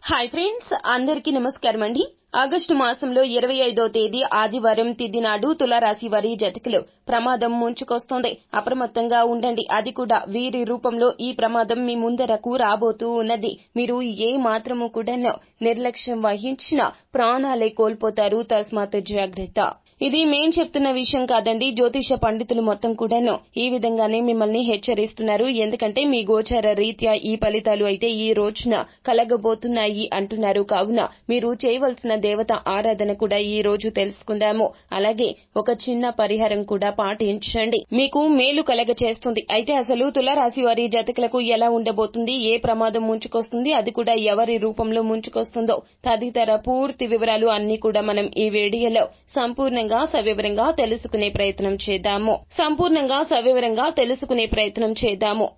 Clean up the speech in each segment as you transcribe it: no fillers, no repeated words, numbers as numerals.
Hi friends, అందరికీ నమస్కారం అండి. ఆగస్టు మాసంలో 25వ తేదీ ఆదివారం తిథి నాడు తులారాశి వారి జాతకులు ప్రమాదం ముంచుకొస్తోంది. అప్రమత్తంగా ఉండండి. అది కూడా వీరి రూపంలో ఈ ప్రమాదం మీ ముందరకు రాబోతూ ఉన్నది. మీరు ఏ మాత్రము కూడా నిర్లక్ష్యం వహించినా ప్రాణాలే కోల్పోతారు. తస్మాత్ జాగ్రత్త. ఇది మేం చెప్తున్న విషయం కాదండి. జ్యోతిష పండితులు మొత్తం కూడాను ఈ విధంగానే మిమ్మల్ని హెచ్చరిస్తున్నారు. ఎందుకంటే మీ గోచార రీత్యా ఈ ఫలితాలు అయితే ఈ రోజున కలగబోతున్నాయి అంటున్నారు. కావున మీరు చేయవలసిన దేవత ఆరాధన కూడా ఈ రోజు తెలుసుకుందాము. అలాగే ఒక చిన్న పరిహారం కూడా పాటించండి. మీకు మేలు కలగ చేస్తుంది. అయితే అసలు తులారాశి వారి జాతకులకు ఎలా ఉండబోతుంది, ఏ ప్రమాదం ముంచుకొస్తుంది, అది కూడా ఎవరి రూపంలో ముంచుకొస్తుందో తదితర పూర్తి వివరాలు అన్ని కూడా మనం ఈ వీడియోలో సంపూర్ణంగా సవివరంగా తెలుసుకునే ప్రయత్నం చేద్దాము.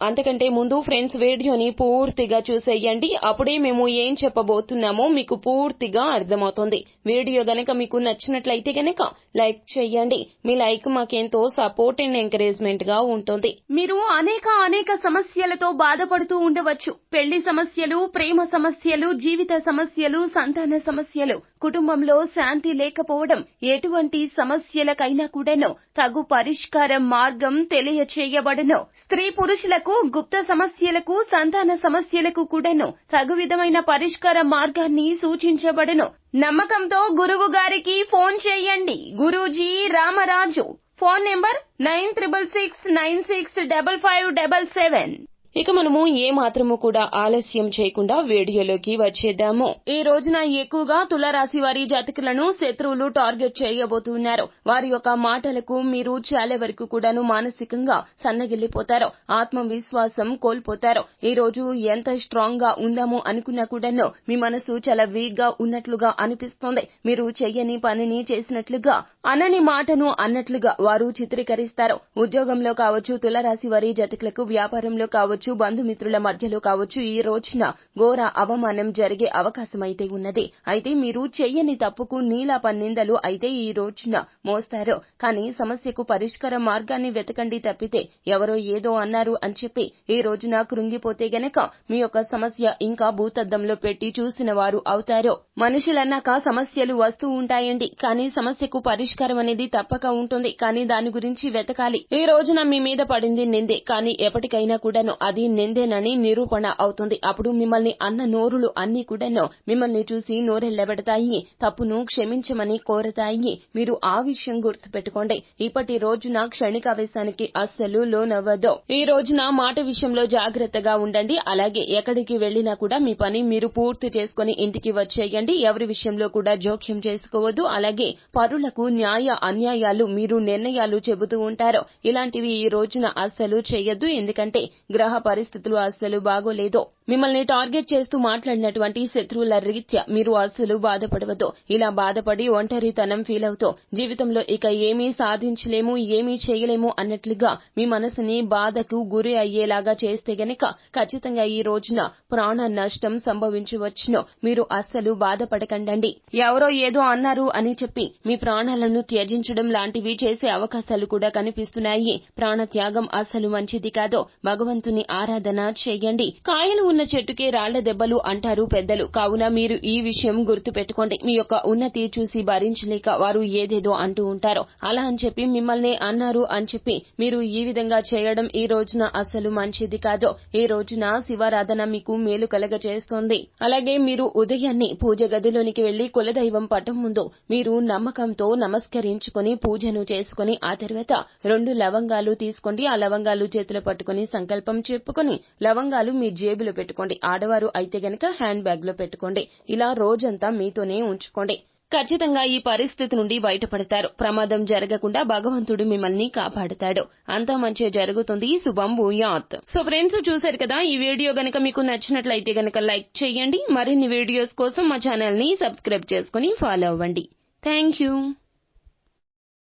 అంతకంటే ముందు ఫ్రెండ్స్, వీడియోని పూర్తిగా చూసేయండి. అప్పుడే మేము ఏం చెప్పబోతున్నామో మీకు పూర్తిగా అర్థమవుతుంది. వీడియో గనక మీకు నచ్చినట్లయితే గనక లైక్ చేయండి. మీ లైక్ మాకెంతో సపోర్ట్ అండ్ ఎంకరేజ్మెంట్ గా ఉంటుంది. మీరు అనేక సమస్యలతో బాధపడుతూ ఉండవచ్చు. పెళ్లి సమస్యలు, ప్రేమ సమస్యలు, జీవిత సమస్యలు, సంతాన సమస్యలు, కుటుంబంలో శాంతి లేకపోవడం, ఎటువంటి సమస్యలకైనా కూడాను తగు పరిష్కార మార్గం తెలియచేయబడును. స్త్రీ పురుషులకు గుప్త సమస్యలకు, సంతాన సమస్యలకు కూడాను తగు విధమైన పరిష్కార మార్గాన్ని సూచించబడును. నమ్మకంతో గురువు గారికి ఫోన్ చేయండి. గురూజీ రామరాజు. Phone number 9696955577. ఇక మనము ఏ మాత్రము కూడా ఆలస్యం చేయకుండా వీడియోలోకి వచ్చేద్దాము. ఈ రోజున ఎక్కువగా తులారాశి వారి జాతకులను శత్రువులు టార్గెట్ చేయబోతున్నారు. వారి యొక్క మాటలకు మీరు చాలా వరకు కూడాను మానసికంగా సన్నగిల్లిపోతారు. ఆత్మవిశ్వాసం కోల్పోతారు. ఈ రోజు ఎంత స్ట్రాంగ్ గా ఉందాము అనుకున్నా కూడాను మీ మనసు చాలా వీక్ గా ఉన్నట్లుగా అనిపిస్తోంది. మీరు చెయ్యని పనిని చేసినట్లుగా, అనని మాటను అన్నట్లుగా వారు చిత్రీకరిస్తారు. ఉద్యోగంలో కావచ్చు, తులారాశి వారి జాతకులకు వ్యాపారంలో కావచ్చు, బంధుమిత్రుల మధ్యలో కావచ్చు, ఈ రోజున ఘోర అవమానం జరిగే అవకాశం అయితే ఉన్నది. అయితే మీరు చెయ్యని తప్పుకు నీలాప నిందలు అయితే ఈ రోజున మోస్తారు. కానీ సమస్యకు పరిష్కార మార్గాన్ని వెతకండి తప్పితే ఎవరో ఏదో అన్నారు అని చెప్పి ఈ రోజున కృంగిపోతే గనక మీ యొక్క సమస్య ఇంకా భూతద్దంలో పెట్టి చూసిన వారు అవుతారు. మనుషులన్నాక సమస్యలు వస్తూ ఉంటాయండి. కానీ సమస్యకు పరిష్కారం అనేది తప్పక ఉంటుంది. కానీ దాని గురించి వెతకాలి. ఈ రోజున మీ మీద పడింది నిందే, కానీ ఎప్పటికైనా కూడాను అది నిందేనని నిరూపణ అవుతుంది. అప్పుడు మిమ్మల్ని అన్న నోరులు అన్ని కూడాను మిమ్మల్ని చూసి నోరెళ్లబెడతాయి, తప్పును క్షమించమని కోరతాయి. మీరు ఆ విషయం గుర్తుపెట్టుకోండి. ఇప్పటి రోజున క్షణికావేశానికి అస్సలు లోనవ్వదు. ఈ రోజున మాట విషయంలో జాగ్రత్తగా ఉండండి. అలాగే ఎక్కడికి వెళ్లినా కూడా మీ పని మీరు పూర్తి చేసుకుని ఇంటికి వచ్చేయండి. ఎవరి విషయంలో కూడా జోక్యం చేసుకోవద్దు. అలాగే పరులకు న్యాయ అన్యాయాలు మీరు నిర్ణయాలు చెబుతూ ఉంటారు. ఇలాంటివి ఈ రోజున అస్సలు చేయొద్దు. ఎందుకంటే గ్రహ పరిస్థితులు అస్సలు బాగోలేదు. మిమ్మల్ని టార్గెట్ చేస్తూ మాట్లాడినటువంటి శత్రువుల రీత్యా మీరు అస్సలు బాధపడవద్దు. ఇలా బాధపడి ఒంటరితనం ఫీల్ అవుతూ జీవితంలో ఇక ఏమీ సాధించలేము, ఏమీ చేయలేము అన్నట్లుగా మీ మనసుని బాధకు గురి అయ్యేలాగా చేస్తే గనక ఖచ్చితంగా ఈ రోజున ప్రాణ నష్టం సంభవించవచ్చును. మీరు అస్సలు బాధపడకండి. ఎవరో ఏదో అన్నారు అని చెప్పి మీ ప్రాణాలను త్యజించడం లాంటివి చేసే అవకాశాలు కూడా కనిపిస్తున్నాయి. ప్రాణ త్యాగం అస్సలు మంచిది కాదు. భగవంతుని ఆరాధన చేయండి. కాయలు ఉన్న చెట్టుకే రాళ్ల దెబ్బలు అంటారు పెద్దలు. కావున మీరు ఈ విషయం గుర్తు పెట్టుకోండి. మీ యొక్క ఉన్నతి చూసి భరించలేక వారు ఏదేదో అంటూ ఉంటారు. అలా అని చెప్పి మిమ్మల్ని అన్నారు అని చెప్పి మీరు ఈ విధంగా చేయడం ఈ రోజున అసలు మంచిది కాదు. ఈ రోజున శివారాధన మీకు మేలు కలగ చేస్తోంది. అలాగే మీరు ఉదయాన్నే పూజ గదిలోనికి వెళ్లి కులదైవం పటం ముందు మీరు నమ్మకంతో నమస్కరించుకుని పూజను చేసుకుని ఆ తర్వాత 2 లవంగాలు తీసుకోండి. ఆ లవంగాలు చేతిలో పట్టుకుని సంకల్పం చెప్పుకుని లవంగాలు మీ జేబులో పెట్టుకోండి. ఆడవారు అయితే గనక హ్యాండ్ బ్యాగ్ లో పెట్టుకోండి. ఇలా రోజంతా మీతోనే ఉంచుకోండి. ఖచ్చితంగా ఈ పరిస్థితి నుండి బయటపడతారు. ప్రమాదం జరగకుండా భగవంతుడు మిమ్మల్ని కాపాడుతాడు. అంతా మంచి జరుగుతుంది. శుభం భూయాత్. సో ఫ్రెండ్స్, చూశారు కదా. ఈ వీడియో గనక మీకు నచ్చినట్లయితే గనక లైక్ చేయండి. మరిన్ని వీడియోస్ కోసం మా ఛానల్ ని సబ్స్క్రైబ్ చేసుకుని ఫాలో అవ్వండి. Thank you.